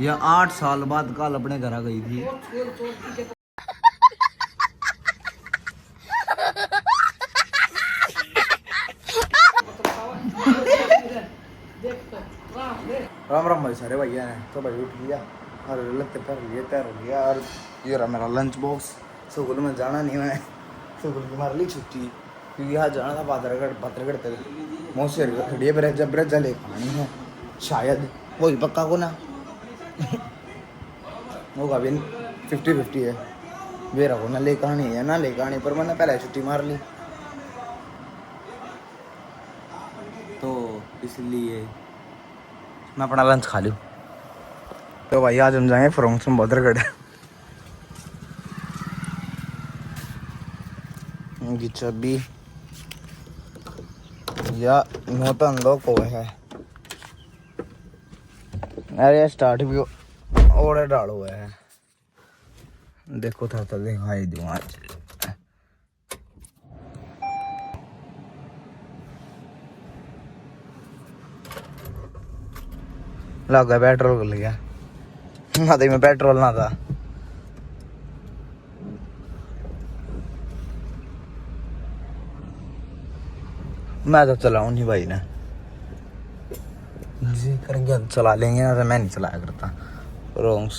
या 8 साल बाद कल अपने घर आ गई थी। राम राम भाई सारे भैया हैं। तो भाई उठ गया और लत्ते पर लिए तैयार हो गया। और ये रहा मेरा लंच बॉक्स। स्कूल में जाना नहीं है, स्कूल की मार ली छुट्टी क्योंकि यहाँ जाना था पात्रगढ़ तक। मोसेर खड़िए ब्रज ब्रज ले खानी है शायद, वही पक्का को ना होगा भी 50-50 है। मेरा को ना ले कहानी है ना ले कहानी, पर मैंने पहले छुट्टी मार ली तो इसलिए मैं अपना लंच खा लूँ। तो भाई आज हम जाएंगे फ्रोंगसम बद्रगढ़ की चाबी या नोटन लोग को है। अरे स्टार्ट भी और डाल हुआ है, देखो था तो दिखाई दूँ आज। लगा पेट्रोल कर लिया ना, तो में पेट्रोल ना था। मैं तो चलाऊं नहीं भाई ने जी करेंगे तो चला लेंगे, ना तो मैं नहीं चलाया करता। रोंग्स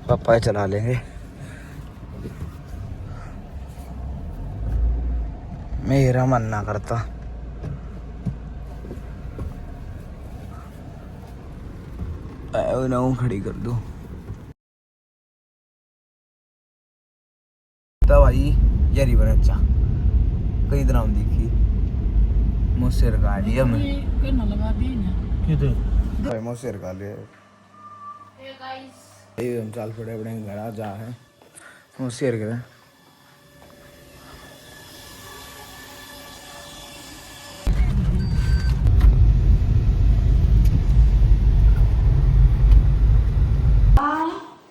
पापा ही चला लेंगे, मेरा मन ना करता। ना खड़ी कर दूं तो भाई ये रिवर अच्छा कई दिन हम दिखी मुझसे रखा लिया मैं भाई मुझसे रखा लिया। हम चाल पड़े अपने घर आ जा है मुझसे रख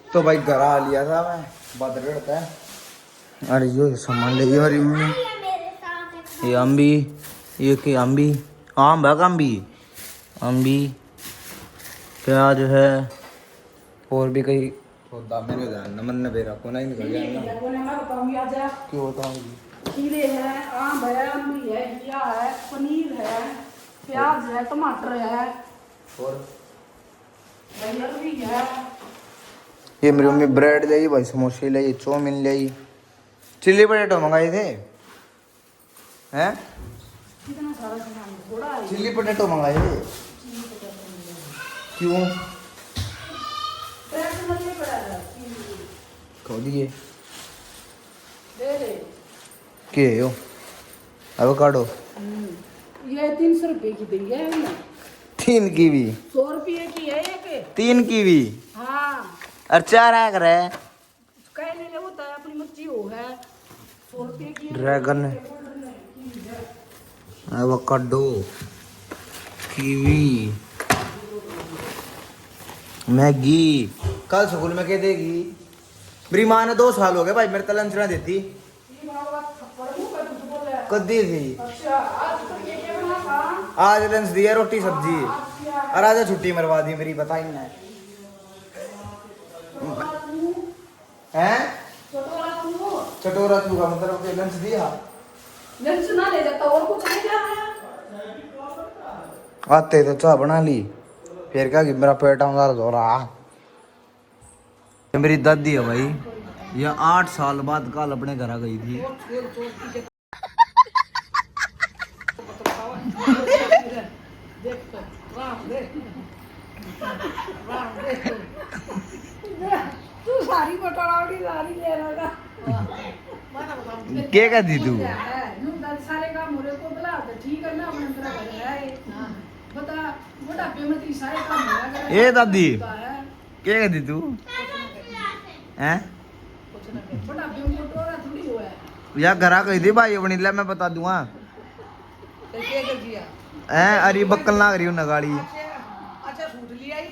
तो भाई घर आ लिया था मैं बद्रगढ़ का। अरे ये सामान ले हमारी मम्मी, ये अम्बी, ये की अम्बी आम भाग अम्बी अम्बी प्याज है और भी कई होता मेरे ध्यान न मन बेरा को नहीं निकल गया। क्यों बताऊंगी? खीरे है, आम है, अम्बी है, घिया है, पनीर है, प्याज है, टमाटर है और भी है। ये मेरी मम्मी ब्रेड ले भाई, समोसे ले, चाउमीन ले, चिल्ली पटेटो मंगाए थे हैं, कितना सारा सामान थोड़ा है। चिल्ली पटेटो मंगाए थे क्यों खो दिए के हो एवोकाडो ये 300 रुपए की दी है ना। 3 कीवी 100 रुपये की है एक। 3 कीवी हाँ और 4 आ कर है कहने ले होता है अपनी मर्जी हो है। 100 रुपये की ड्रैगन एवोकाडो कीवी मैगी। कल स्कूल में कह देगी मेरी माँ ने 2 साल हो गए भाई मेरे तो लंच ना देती कद्दी थी। आज लंच दिया रोटी सब्जी और आज छुट्टी मरवा दी मेरी, बताई ना हैं चटोरा तू का मतलब के लंच दिया, लंच ना ले जाता और कुछ नहीं जा रहा। आते तो चाह बना ली फिर क्या कि मेरा पेट दर्द हो रहा। मेरी दादी है भाई, ये 8 साल बाद कल अपने घर आ गई थी। तू सारी बटोरावड़ी सारी ले रहा क्या कर दी तू? सारे काम हो रहे को बुला दे ठीक है ना अपने तरह कर रहा है। बता बुढ़ापे में तेरी सारे काम हो रहा है। ए दादी क्या कर दी तू हैं? कुछ ना कर बुढ़ापे में बटोरा थोड़ी हुआ है या घर आ गई थी भाई अपनी, ले मैं बता दूंगा तो क्या कर दिया हैं। अरे बक्कल ना करी ना गाड़ी। अच्छा सूट लिया ही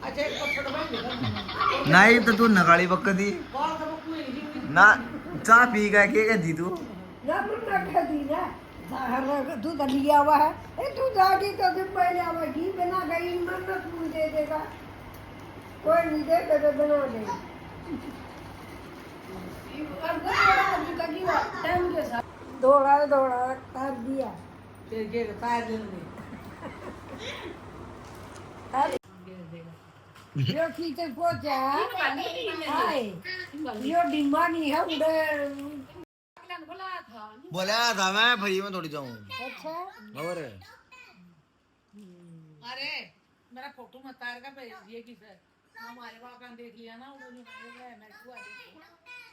अच्छा एक पत्थर में नहीं तो तू नगाड़ी बक्क दी बाल सब कोई नहीं ना चाह पी गया क्या कर दी तू? ना तुम ना कर दी ना दूध लिया हुआ है तू जागी तो दिन पहले आवा घी बना गई मन्नत मुझे दे देगा कोई नहीं देगा तो बना दे दौड़ा दौड़ा कर दिया जो खींचे पहुंचा हाय यो डिम्बा नहीं है उड़े बोला था मैं फ्री में थोड़ी जाऊं अच्छा और अरे मेरा फोटो मत तार का भेज दिए कि सर हमारे वहाँ का देख लिया ना उन्होंने मैं हुआ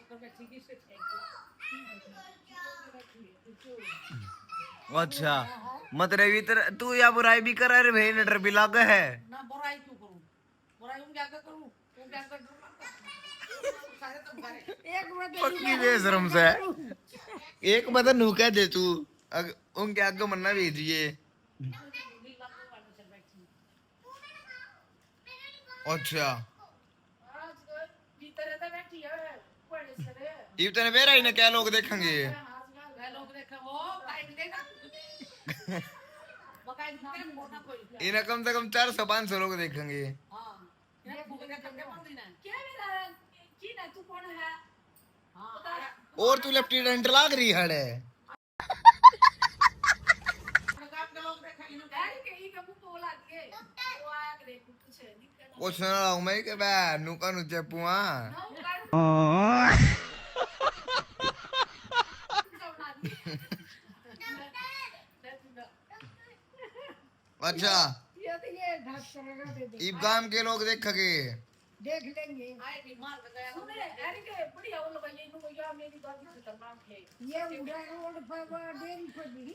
तो मैं ठीक से अच्छा मत रही तू या बुराई भी कर अरे भाई नटर भी लाग है ना बुराई क्यों करूं बुराई उन क्या करूं वो क्या कर सारे तो भरे पक्की बेशरम से एक बता नू कह दे तू उनके आगे मन्ना भेजिए अच्छा इतने बेरा ही ना क्या लोग देखेंगे इन्हें कम से कम 400-500 लोग देखेंगे और तू लेफ्टिनेंट लाग रही है वो सुना रहा हूँ मैं कि मैं नुका नु चेपुआ अच्छा इब गांव के लोग देखेंगे देख लेंगे ये उड़ा रोड पर डेरी पर भी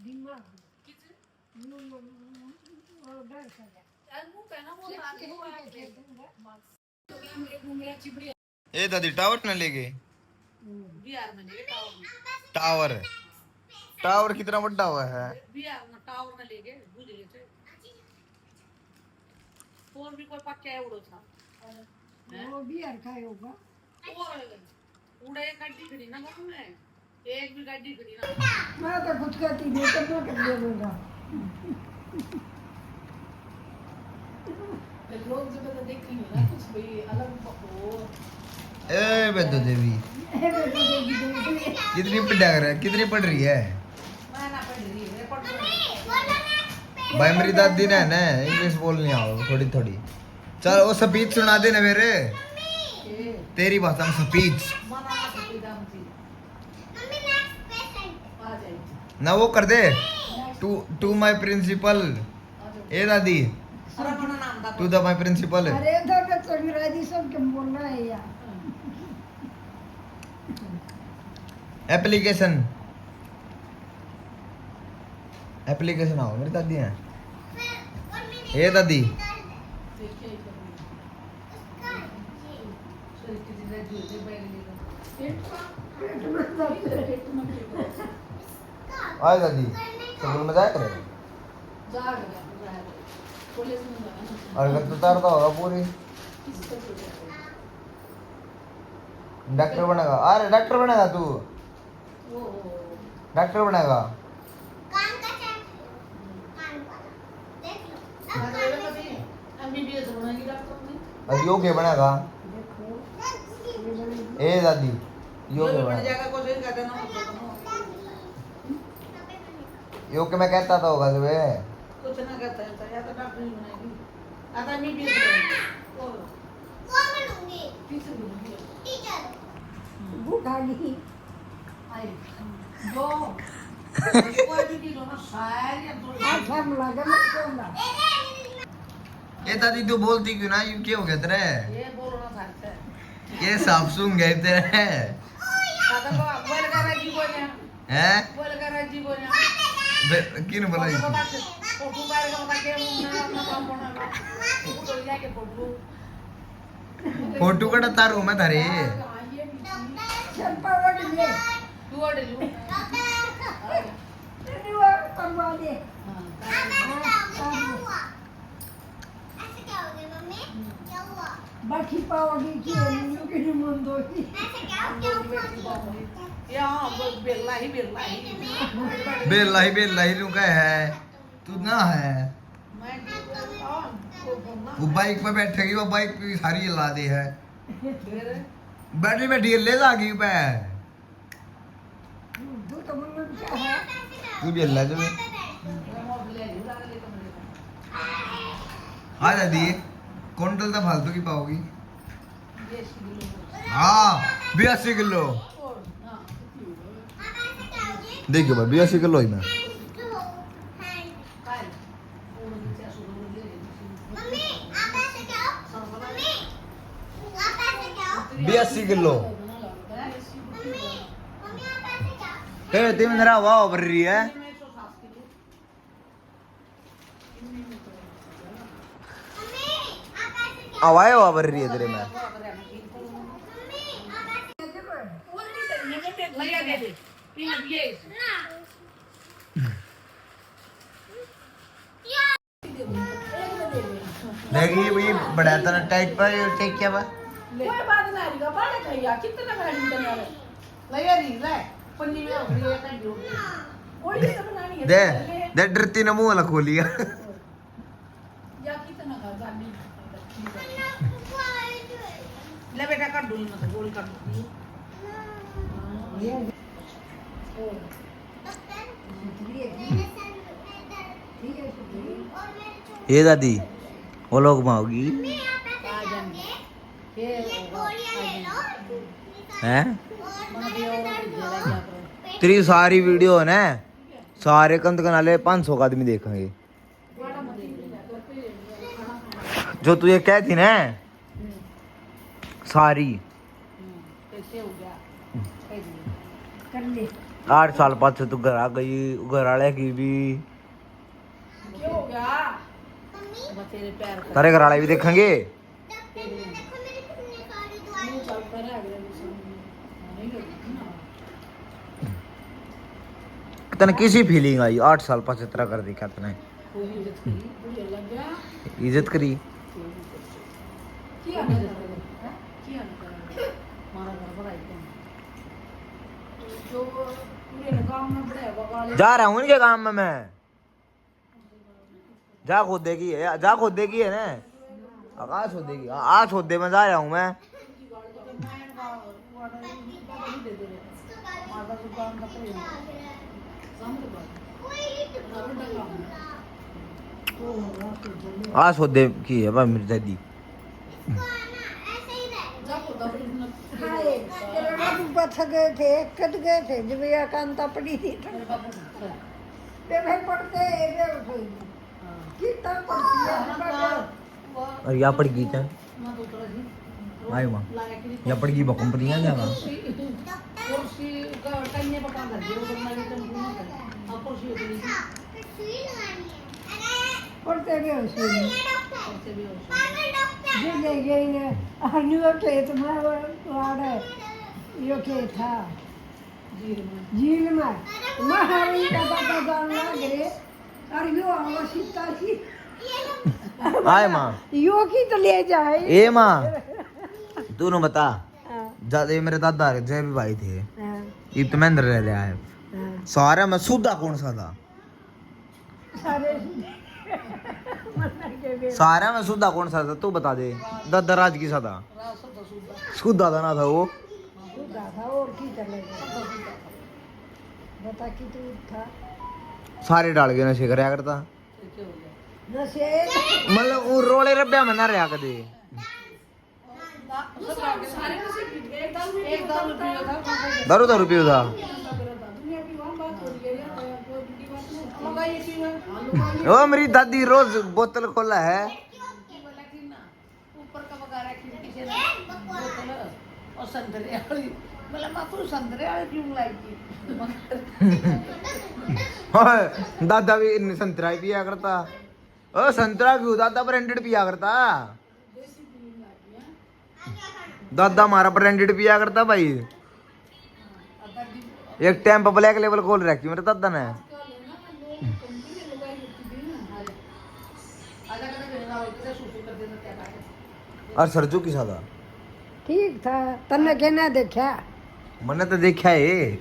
दिमाग डर सजा ए दादी टावर न लेके टावर टावर कितना बड़ा हुआ है टावर में लेके गुजरे थे और भी कोई पक्का है उड़ो था वो भी रखा होगा और उड़े गड्डी खड़ी ना गाँव में एक भी गड्डी खड़ी ना मैं तो खुद कहती नहीं तो मैं कर देगा लोग जब तो देखेंगे ना कुछ भी अलग हो ए बेदो देवी कितनी कितनी पढ़ रही है मैं ना पढ़ रही है पढ़ रही भाई मेरी दादी ने ना इंग्लिश बोलनी आओ थोड़ी थोड़ी चल वो स्पीच सुना दे ना मेरे तेरी भाषा में स्पीच मना सकती दाम थी आ जाएगी ना वो कर दे टू माय प्रिंसिपल ए दादी अरे अपना नाम दा टू द माय प्रिंसिपल अरे तो मैं थोड़ी राजी सब क्यों बोलना है यार एप्लीकेशन एप्लीकेशन आओ मेरी दादी है ए दादी देखिए सर किसी ने जो दे आए दादी स्कूल में जाया करे जा रहा कॉलेज में जाना और घर तो उतारता होगा पूरी डॉक्टर बनेगा अरे डॉक्टर बनेगा तू वो डॉक्टर बनेगा एमबीबीएस बनाएगी डॉक्टर ने और योग्य बनेगा ए दादी योग्य बन बनेगा जाएगा कुछ नहीं कहते ना योग्य मैं कहता था होगा तुम्हें कुछ ना कहता है या तो डॉक्टर ही बनाएगी आता एमबीबीएस बनाएगी और वो बनूंगी टीचर बनूंगी टीचर भूख आ गई आई जो कोई भी चीज हो ना सारी आज हम लगा मैं कहूँगा ए दादी तू बोलती क्यों ना ये क्या हो गया तेरे ये बोलना था ये साफसून गए तेरे आता को बोल कर राजी बोले हैं बोल कर राजी बोले किन बोला फोटो बाहर का बता के ना अपना काम बना फोटो ले के फोटो फोटो कटा तारू मैं थारे चल पावड़ ले तू और ले तेरी वो करवा दे क्या हुआ ऐसे क्या हो गया मम्मी क्या हुआ बाकी पाओगी कि नहीं कि नहीं मन दो ही बेला ही रुका है तू ना है वो बाइक पे बैठेगी वो बाइक पे सारी हिला दी है बैटरी में ढील ले जागी पे दो तो मन क्या है तू भी हिला जो हाँ दादी क्विंटल तो फालतू की पाओगी हाँ 82 किलो देखियो भाई 82 किलो ही मैं मम्मी आप ऐसे जाओ मम्मी आप ऐसे जाओ 82 किलो मम्मी मम्मी आप ऐसे जाओ ते ते मेरा वाह भर रही है मम्मी आप ऐसे जाओ हवाएं वाह भर रही है तेरे में मम्मी आप ऐसे देखिए भाई बड़ा तरह टाइट पर टेक क्या बा कोई बात नहीं आएगा बड़े भैया कितना गाड़ी देना है ले यार ले पन्नी में हो गई है जो और ये तो बनानी है दे दे डरती ने मुंह वाला खोलिया या कितना का गाड़ी ले बेटा कर दूंगी मैं तो गोल कर दूंगी ये दादी वो लोग माओगी हैं तेरी सारी वीडियो है ना सारे कंद कनाले 500 का आदमी देखेंगे जो तू ये कहती ना सारी कैसे हो गया कर ले 8 साल बाद से तू घर आ गई घर वाले की भी क्यों हो गया बस तेरे पैर का तारे घर वाले भी देखेंगे चलता रहा अगले नहीं लगती ना तने किसी फीलिंग आई 8 साल बाद से तरह कर देखा तने कोई इज्जत करी मुझे लग गया इज्जत करी क्या है क्या मारा घर पर आई जो पूरे गांव में बड़े बगाले जा रहा हूँ इनके काम में मैं जा खुद देखी है जा खुद देखी है ना आकाश खुद देखी आज खुद दे में जा रहा हूँ मैं आज खुद दे की है भाई मेरी दादी हाय तेरे बाबू बच गए थे कट गए थे जब ये कांता पड़ी थी ते भाई पढ़ते ये उठोई कितना पढ़ती है और यहाँ पड़ गई क्या आई माँ यहाँ पड़ गई कंपनी आ जाएगा कुर्सी का कन्या पका कर दियो तो मैं तो पूरा कर अब कुर्सी होती पढ़ते गए उसे कुर्सी भी हो जो ले गई ने अन्य के तुम्हारा वाड़ा यो के था झील में महारी का दादा जान लगे और यो आवश्यकता थी आए माँ यो की तो ले जाए ए माँ तू न बता ज्यादा मेरे दादा जय भी भाई थे ये तो महेंद्र रह रहा है सारा में सुधा कौन सा था सारे सारा में सुधा कौन सा था तू बता दे दादा राज की सा था सुधा था ना था वो था और की चलेगा बता कि तू था सारे डाल के नशे करया करता नशे मतलब वो रोले रब्या में ना रहा कदे सारे कैसे पीट गए एक दारू पिया था दारू दारू पियो था दुनिया की वहां बात हो रही है यार कोई बड़ी बात नहीं लगा ये चीज ओ मेरी दादी रोज बोतल खोला है ऊपर का पका रहा खिड़की से बोतल और संतरे वाली बोला मां तू संतरे वाली क्यों लाई थी ओए, दादा भी इन संतरा ही पिया करता ओ संतरा क्यों दादा ब्रांडेड पिया करता दादा हमारा ब्रांडेड पिया करता भाई एक टाइम पर ब्लैक लेवल खोल रखी मेरे दादा ने और सरजू की सादा ठीक था तन्ने कहना देखा मैंने तो देखा है।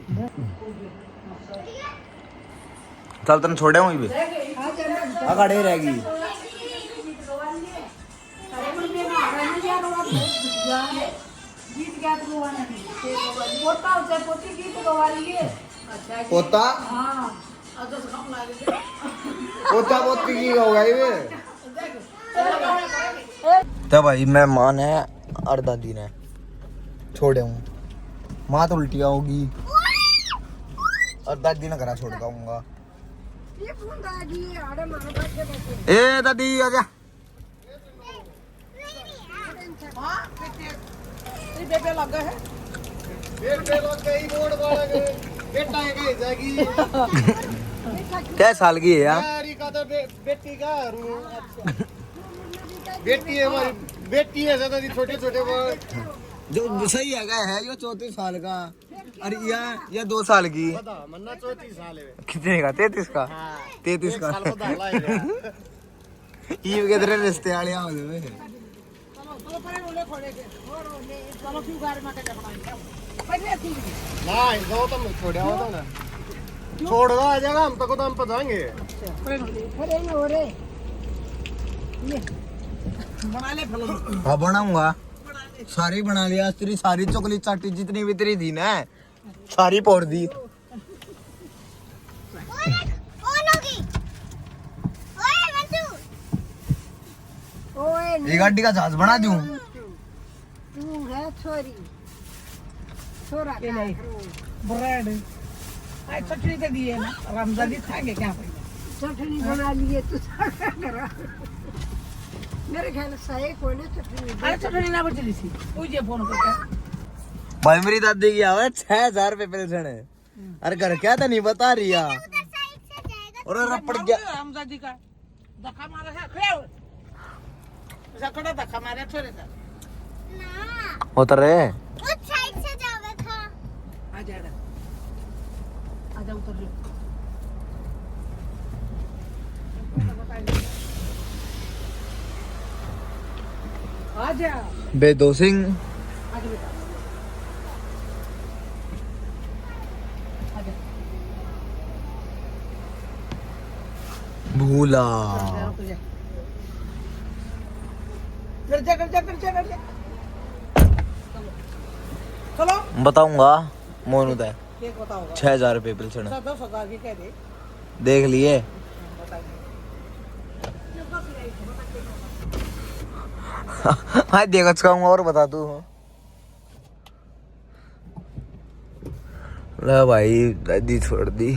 चल तन छोड़े हुई भी खड़े रहेगी। गीत गा तो गवाना नहीं पोता उसे पोती गीत गवा लिए पोता हाँ पोता पोती की होगा ये तो भाई मेहमान है और दादी ने छोड़े हूँ माँ तो उल्टिया होगी और दादी ने घरा छोड़ दूंगा। ये बूंद आ गई आड़े मारे बैठे बैठे ए दादी आजा बेटे लग गए है क्या साल की है यार बेटी का बेटी है हमारी बेटी है ज्यादा छोटे छोटे जो सही है क्या है यो 34 साल का और या 2 साल की मन्ना 34 साल है कितने का 33 का 33 का ये किधर रिश्ते वाले आ गए चलो परे बोले खोले के चलो क्यों गाड़ी में के जाना पहले ठीक ना इनको तो छोड़ आओ तो ना छोड़ दो आ जाएगा हम तक तो हम पहुंचाएंगे अरे न हो रे ये बना ले फलो हाँ बनाऊंगा सारी बना लिया तेरी सारी चॉकलेट चाटी जितनी भी तेरी थी ना सारी पोड़ दी। ओए ये गाड़ी का जहाज बना दूं तू है छोरी छोरा का ब्रेड आई चटनी तो दिए ना रमजान खाएंगे क्या पहले चटनी बना लिए तू सारा करा मेरे ख्याल से कोई ने चटनी अरे चटनी ना बचली सी मुझे फोन करके भाई मेरी दादी की आवाज 6000 रुपए पेंशन है। अरे घर क्या था नहीं बता रही यार और रपड़ गया रमजान जी का धक्का मारा है खेल जकड़ा धक्का मारे छोरे का उतर रहे आ जा उतर जा आजा बेदो सिंह आजा बेटा आजा भूला कर जा चलो बताऊंगा मोनू है केक बताओ 6000 रुपए पेंशन 10,000 की कह दे देख लिए हाँ देखा चुकाऊंगा और बता तू ले भाई दादी छोड़ दी।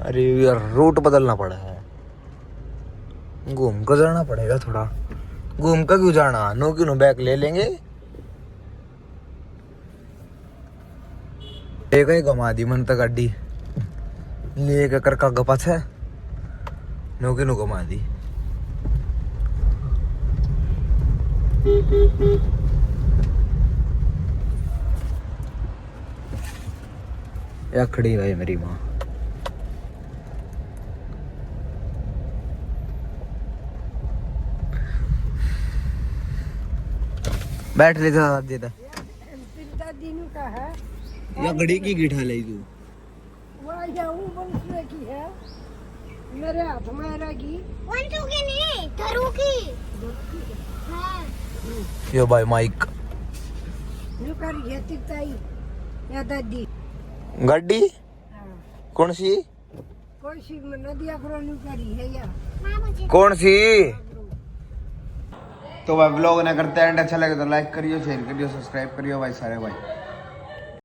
अरे यार रूट बदलना पड़ा है घूम कर जाना पड़ेगा थोड़ा घूम कर क्यों जाना नो क्यों नो बैग ले लेंगे एक ही घुमा दी मन तक गाड़ी लेके कर का गपा है नो क्यों नो घुमा दी या खड़ी भाई मेरी माँ बैठ ले जा देता दादी नु का है या घड़ी की गिठा ले तू वह जाऊं बंसले की है मेरे हाथ में रहेगी यो भाई माइक नु कर ये तिताई या दादी गाड़ी हाँ। कौन सी कोई सी नदिया करो नु करी है या कौन सी तो भाई ब्लॉग ना करते हैं अच्छा लगे तो लाइक करियो शेयर करियो सब्सक्राइब करियो भाई सारे भाई।